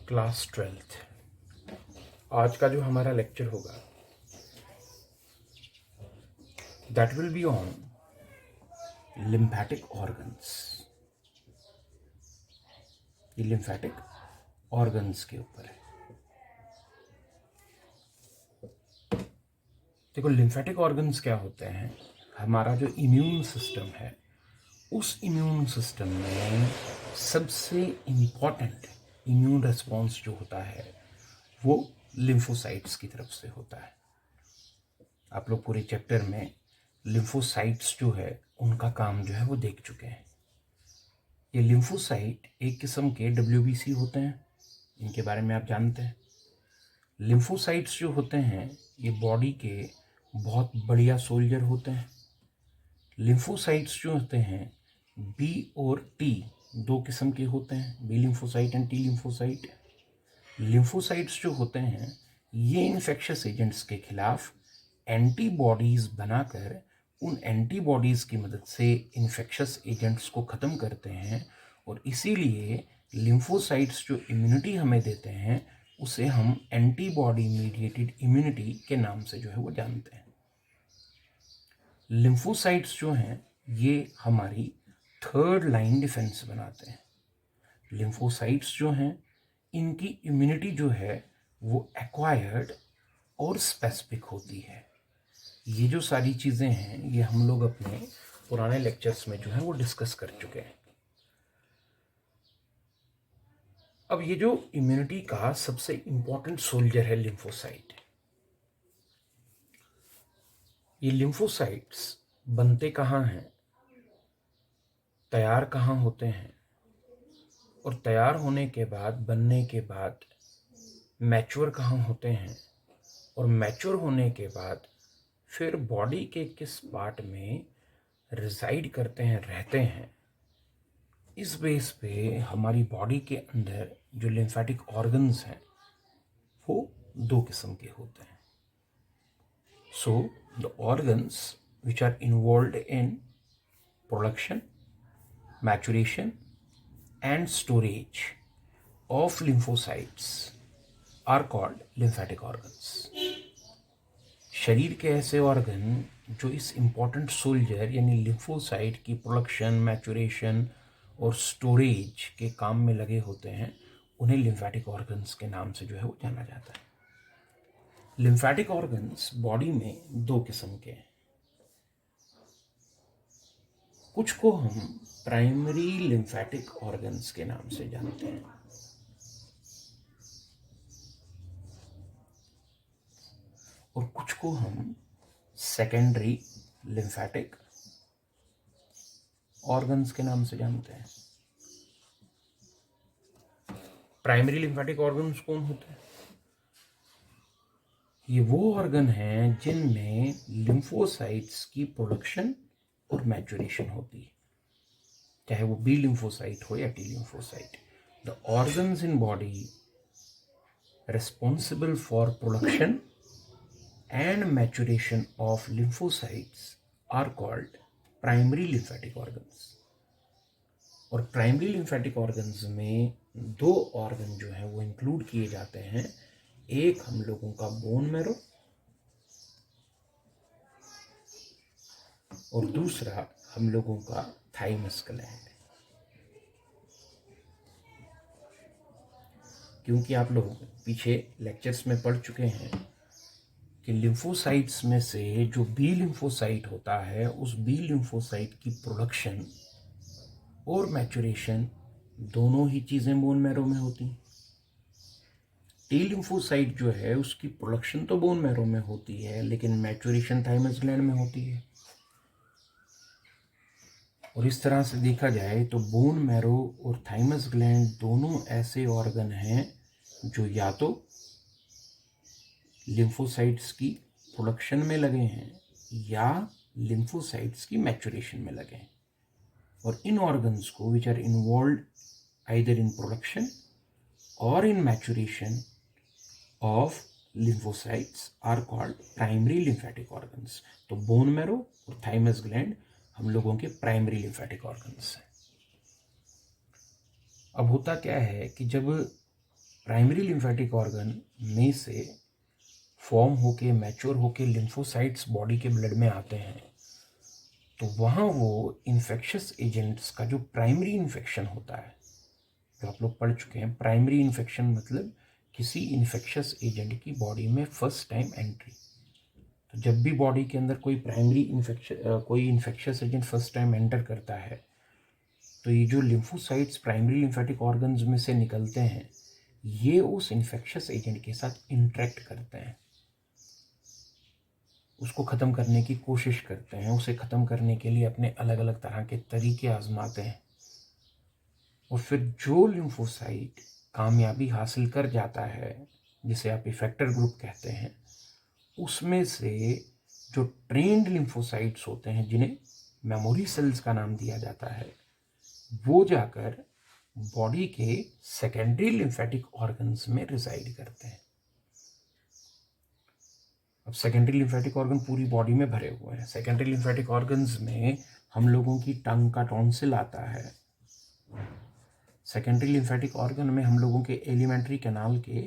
Class 12th। आज का जो हमारा लेक्चर होगा that will be on lymphatic organs. ये लिम्फेटिक ऑर्गन्स के ऊपर है। देखो, लिम्फेटिक ऑर्गन्स क्या होते हैं? हमारा जो इम्यून सिस्टम है, उस इम्यून सिस्टम में सबसे इम्पॉर्टेंट इम्यून रिस्पॉन्स जो होता है वो लिम्फोसाइट्स की तरफ से होता है। आप लोग पूरे चैप्टर में लिम्फोसाइट्स जो है उनका काम जो है वो देख चुके हैं। ये लिम्फोसाइट एक किस्म के WBC होते हैं, इनके बारे में आप जानते हैं। लिम्फोसाइट्स जो होते हैं ये बॉडी के बहुत बढ़िया सोल्जर होते हैं। लिम्फोसाइट्स जो होते हैं B और T दो किस्म के होते हैं, B lymphocyte and T lymphocyte. Lymphocytes जो होते हैं ये इन्फेक्शियस एजेंट्स के खिलाफ एंटीबॉडीज़ बनाकर उन एंटीबॉडीज़ की मदद से इन्फेक्शियस एजेंट्स को ख़त्म करते हैं, और इसीलिए लिम्फोसाइट्स जो इम्यूनिटी हमें देते हैं उसे हम एंटीबॉडी मीडिएटेड इम्यूनिटी के नाम से जो है वो जानते हैं। लिम्फोसाइट्स जो हैं ये हमारी थर्ड लाइन डिफेंस बनाते हैं। लिम्फोसाइट्स जो हैं इनकी इम्यूनिटी जो है वो एक्वायर्ड और स्पेसिफिक होती है। ये जो सारी चीज़ें हैं ये हम लोग अपने पुराने लेक्चर्स में जो है वो डिस्कस कर चुके हैं। अब ये जो इम्यूनिटी का सबसे इम्पॉर्टेंट सोल्जर है लिम्फोसाइट। ये लिम्फोसाइट्स बनते कहाँ हैं, तैयार कहाँ होते हैं, और तैयार होने के बाद, बनने के बाद मैच्योर कहाँ होते हैं, और मैच्योर होने के बाद फिर बॉडी के किस पार्ट में रिसाइड करते हैं, रहते हैं, इस बेस पे हमारी बॉडी के अंदर जो लिम्फेटिक ऑर्गन्स हैं वो दो किस्म के होते हैं। So the organs which are involved in production, maturation and storage of lymphocytes are called lymphatic organs. शरीर के ऐसे ऑर्गन जो इस इम्पॉर्टेंट सोल्जर यानी लिम्फोसाइट की प्रोडक्शन, मैच्योरेशन और स्टोरेज के काम में लगे होते हैं उन्हें लिम्फेटिक ऑर्गन्स के नाम से जो है वो जाना जाता है। लिम्फेटिक ऑर्गन्स बॉडी में दो किस्म के हैं। कुछ को हम प्राइमरी लिम्फेटिक ऑर्गन्स के नाम से जानते हैं, और कुछ को हम सेकेंडरी लिम्फेटिक ऑर्गन्स के नाम से जानते हैं। प्राइमरी लिम्फेटिक ऑर्गन्स कौन होते हैं? ये वो ऑर्गन हैं जिनमें लिम्फोसाइट्स की प्रोडक्शन और मैच्योरेशन होती है, चाहे वो B लिम्फोसाइट हो या T lymphocyte. The organs in body responsible for production and maturation of lymphocytes are called primary lymphatic organs। और प्राइमरी लिम्फेटिक ऑर्गन्स में दो ऑर्गन जो हैं वो इंक्लूड किए जाते हैं। एक हम लोगों का बोन मैरो और दूसरा हम लोगों का थाइमस ग्लैंड। क्योंकि आप लोग पीछे लेक्चर्स में पढ़ चुके हैं कि लिम्फोसाइट्स में से जो B लिम्फोसाइट होता है उस B लिम्फोसाइट की प्रोडक्शन और मैच्योरेशन दोनों ही चीज़ें बोन मैरो में होती हैं। T लिम्फोसाइट जो है उसकी प्रोडक्शन तो बोन मैरो में होती है लेकिन मैच्योरेशन थाइमस ग्लैंड में होती है। और इस तरह से देखा जाए तो बोन मैरो और थाइमस ग्लैंड दोनों ऐसे ऑर्गन हैं जो या तो लिम्फोसाइट्स की प्रोडक्शन में लगे हैं या लिम्फोसाइट्स की मैच्योरेशन में लगे हैं। और इन ऑर्गन्स को which are involved either in production और in maturation of lymphocytes are called primary lymphatic organs. तो बोन मैरो और थाइमस ग्लैंड हम लोगों के प्राइमरी लिम्फेटिक ऑर्गन्स हैं। अब होता क्या है कि जब प्राइमरी लिम्फेटिक ऑर्गन में से फॉर्म होके मैच्योर होके लिम्फोसाइट्स बॉडी के ब्लड में आते हैं, तो वहाँ वो इन्फेक्शस एजेंट्स का जो प्राइमरी इन्फेक्शन होता है, जो आप लोग पढ़ चुके हैं, प्राइमरी इन्फेक्शन मतलब किसी इन्फेक्शस एजेंट की बॉडी में फर्स्ट टाइम एंट्री। तो जब भी बॉडी के अंदर कोई infectious agent first time enter करता है, तो ये जो लिम्फोसाइट्स प्राइमरी लिम्फेटिक ऑर्गन्स में से निकलते हैं, ये उस इन्फेक्शस एजेंट के साथ इंटरेक्ट करते हैं, उसको ख़त्म करने की कोशिश करते हैं, उसे ख़त्म करने के लिए अपने अलग अलग तरह के तरीके आजमाते हैं। और फिर जो लिम्फोसाइट कामयाबी हासिल कर जाता है, जिसे आप इफेक्टर ग्रुप कहते हैं, उसमें से जो ट्रेन्ड लिम्फोसाइट्स होते हैं, जिन्हें मेमोरी सेल्स का नाम दिया जाता है, वो जाकर बॉडी के सेकेंडरी लिम्फेटिक ऑर्गन्स में रिसाइड करते हैं। अब सेकेंडरी लिम्फेटिक ऑर्गन पूरी बॉडी में भरे हुए हैं। सेकेंडरी लिम्फेटिक ऑर्गन्स में हम लोगों की टंग का टॉन्सिल आता है। सेकेंडरी लिम्फेटिक ऑर्गन में हम लोगों के एलिमेंट्री कैनाल के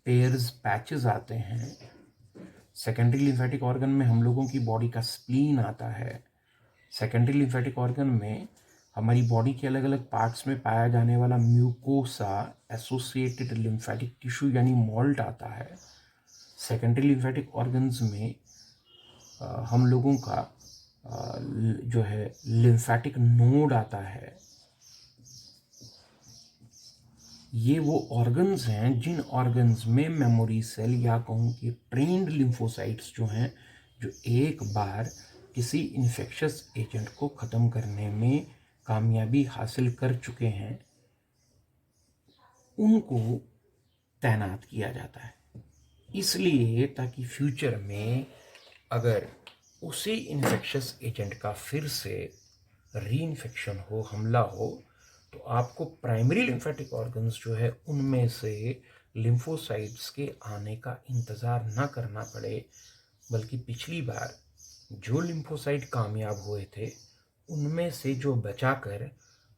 पेयर्स पैचेस आते हैं। सेकेंडरी लिम्फेटिक ऑर्गन में हम लोगों की बॉडी का स्प्लीन आता है। सेकेंडरी लिम्फेटिक ऑर्गन में हमारी बॉडी के अलग अलग पार्ट्स में पाया जाने वाला म्यूकोसा एसोसिएटेड लिम्फेटिक टिश्यू यानी मॉल्ट आता है। सेकेंडरी लिम्फेटिक ऑर्गन्स में हम लोगों का जो है लिम्फेटिक नोड आता है। ये वो ऑर्गन्स हैं जिन ऑर्गन्स में मेमोरी सेल या कहूँ कि ट्रेन्ड लिम्फोसाइट्स जो हैं, जो एक बार किसी इन्फेक्शस एजेंट को ख़त्म करने में कामयाबी हासिल कर चुके हैं, उनको तैनात किया जाता है। इसलिए ताकि फ्यूचर में अगर उसी इन्फेक्शस एजेंट का फिर से रीइन्फेक्शन हो, हमला हो, तो आपको प्राइमरी लिम्फेटिक ऑर्गन्स जो है उनमें से लिम्फोसाइट्स के आने का इंतज़ार ना करना पड़े, बल्कि पिछली बार जो लिम्फोसाइट कामयाब हुए थे उनमें से जो बचाकर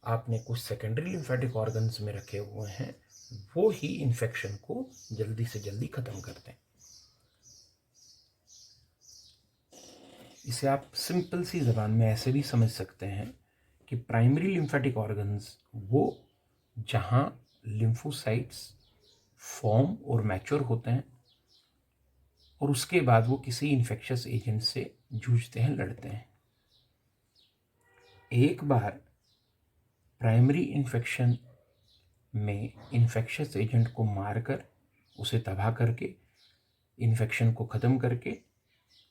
आपने कुछ सेकेंडरी लिम्फेटिक ऑर्गन्स में रखे हुए हैं, वो ही इन्फेक्शन को जल्दी से जल्दी ख़त्म करते हैं। इसे आप सिंपल सी ज़बान में ऐसे भी समझ सकते हैं कि प्राइमरी लिम्फेटिक ऑर्गन्स वो जहाँ लिम्फोसाइट्स फॉर्म और मैच्योर होते हैं और उसके बाद वो किसी इन्फेक्शस एजेंट से जूझते हैं, लड़ते हैं। एक बार प्राइमरी इन्फेक्शन में इन्फेक्शस एजेंट को मारकर, उसे तबाह करके, इन्फेक्शन को ख़त्म करके,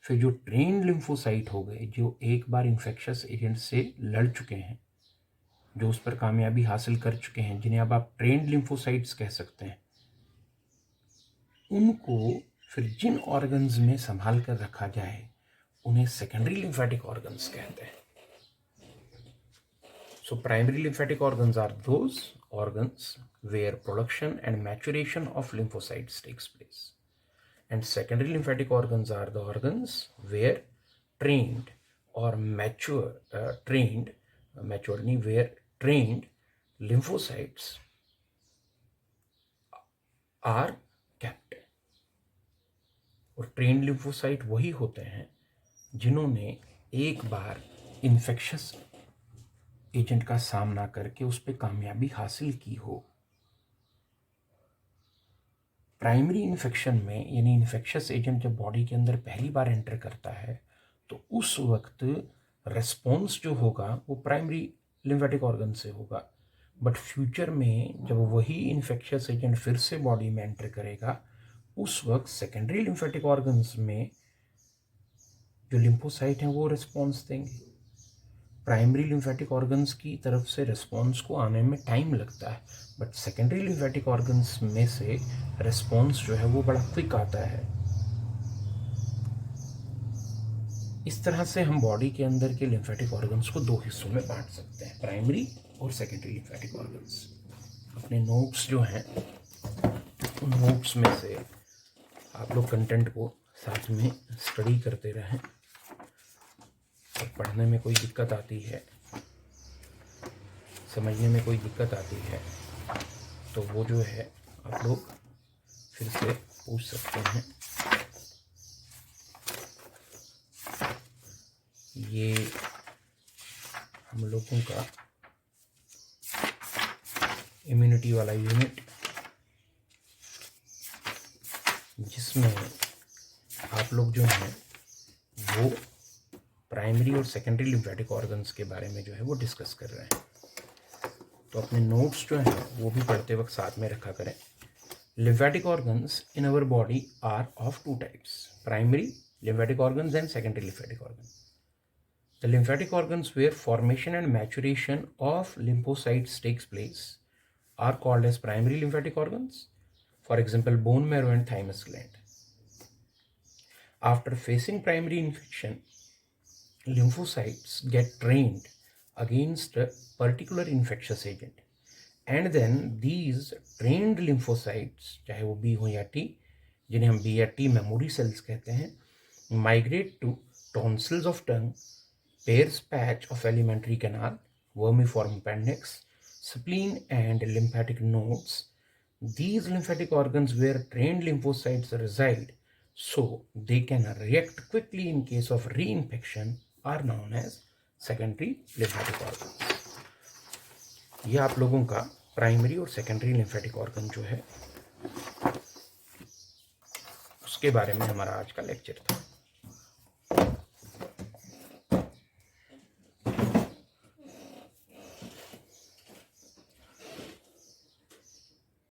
फिर जो ट्रेन्ड लिम्फोसाइट हो गए, जो एक बार इन्फेक्शस एजेंट से लड़ चुके हैं, जो उस पर कामयाबी हासिल कर चुके हैं, जिन्हें अब आप ट्रेन्ड लिम्फोसाइट्स कह सकते हैं, उनको फिर जिन ऑर्गन्स में संभाल कर रखा जाए उन्हें सेकेंडरी लिम्फेटिक ऑर्गन्स कहते हैं। So primary lymphatic organs are those organs where production and maturation of lymphocytes takes place, and secondary lymphatic organs are the organs where trained or where trained lymphocytes are kept। और trained lymphocyte वही होते हैं जिन्होंने एक बार infectious agent का सामना करके उस पर कामयाबी हासिल की हो। प्राइमरी इन्फेक्शन में यानी इन्फेक्शस एजेंट जब बॉडी के अंदर पहली बार एंटर करता है, तो उस वक्त रिस्पॉन्स जो होगा वो प्राइमरी लिम्फेटिक ऑर्गन से होगा। बट फ्यूचर में जब वही इन्फेक्शस एजेंट फिर से बॉडी में एंटर करेगा, उस वक्त सेकेंडरी लिम्फेटिक ऑर्गन्स में जो लिम्फोसाइट हैं वो रिस्पॉन्स देंगे। प्राइमरी लिम्फेटिक ऑर्गन्स की तरफ से रिस्पॉन्स को आने में टाइम लगता है, बट सेकेंडरी लिम्फेटिक ऑर्गन्स में से रिस्पॉन्स जो है वो बड़ा क्विक आता है। इस तरह से हम बॉडी के अंदर के लिम्फेटिक ऑर्गन्स को दो हिस्सों में बांट सकते हैं, प्राइमरी और सेकेंडरी लिम्फेटिक ऑर्गन्स। अपने नोट्स जो हैं उन नोट्स में से आप लोग कंटेंट को साथ में स्टडी करते रहें, और पढ़ने में कोई दिक्कत आती है, समझने में कोई दिक्कत आती है, तो वो जो है आप लोग फिर से पूछ सकते हैं। ये हम लोगों का इम्यूनिटी वाला यूनिट, जिसमें आप लोग जो हैं वो प्राइमरी और सेकेंडरी लिम्फेटिक ऑर्गन्स के बारे में जो है वो डिस्कस कर रहे हैं। तो अपने नोट्स जो हैं वो भी पढ़ते वक्त साथ में रखा करें। Lymphatic organs in our body are of two types, primary lymphatic organs and secondary lymphatic organs. The lymphatic organs where formation and maturation of lymphocytes takes place are called as primary lymphatic organs. For example, bone marrow and thymus gland. After facing primary infection, lymphocytes get trained against a particular infectious agent. And then these trained lymphocytes, चाहे वो B हो या T, जिन्हें हम B या T memory cells कहते हैं, migrate to tonsils of tongue, Peyer's patch of alimentary canal, vermiform appendix, spleen and lymphatic nodes. These lymphatic organs where trained lymphocytes reside so they can react quickly in case of reinfection are known as secondary lymphatic organs. ये आप लोगों का primary और secondary lymphatic organ जो है उसके बारे में हमारा आज का लेक्चर था।